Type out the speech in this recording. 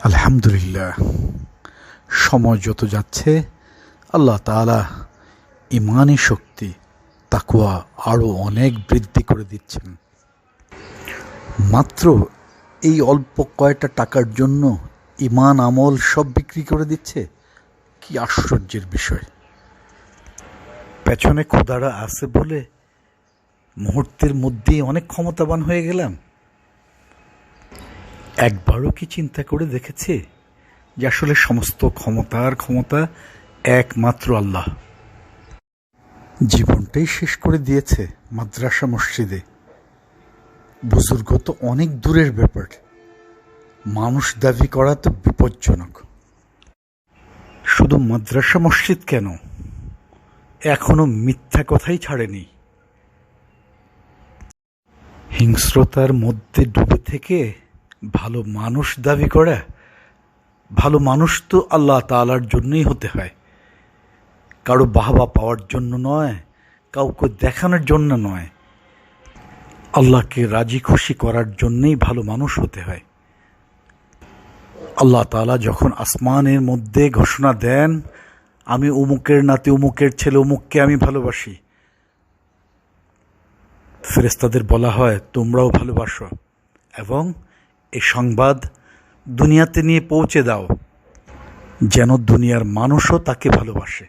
আলহামদুলিল্লাহ, সময় যত যাচ্ছে আল্লাহ তাআলা ইমানি শক্তি তাকওয়া আরও অনেক বৃদ্ধি করে দিচ্ছেন। মাত্র এই অল্প কয়টা টাকার জন্য ইমান আমল সব বিক্রি করে দিচ্ছে, কি আশ্চর্যের বিষয়। পেছনে খোদারা আছে বলে মুহূর্তের মধ্যেই অনেক ক্ষমতাবান হয়ে গেলাম। একবারও কি চিন্তা করে দেখেছে যে আসলে সমস্ত ক্ষমতা একমাত্র আল্লাহ। জীবনটাই শেষ করে দিয়েছে মাদ্রাসা মসজিদে। বুজুর্গ তো অনেক দূরের ব্যাপার, মানুষ দাবি করা তো বিপজ্জনক। শুধু মাদ্রাসা মসজিদ কেন, এখনো মিথ্যা কথাই ছাড়েনি। হিংস্রতার মধ্যে ডুবে থেকে ভালো মানুষ দাবি করা, ভালো মানুষ তো আল্লাহ তাআলার জন্যই হতে হয়, কারো বাহবা পাওয়ার জন্য নয়, কাউকে দেখানোর জন্য নয়, আল্লাহকে রাজি খুশি করার জন্যই ভালো মানুষ হতে হয়। আল্লাহ তাআলা যখন আসমানের মধ্যে ঘোষণা দেন, আমি অমুকের নাতি অমুকের ছেলে অমুককে আমি ভালোবাসি, ফেরেশতাদের বলা হয় তোমরাও ভালোবাসো এবং এই সংবাদ দুনিয়াতে নিয়ে পৌঁছে দাও, যেন দুনিয়ার মানুষও তাকে ভালোবাসে।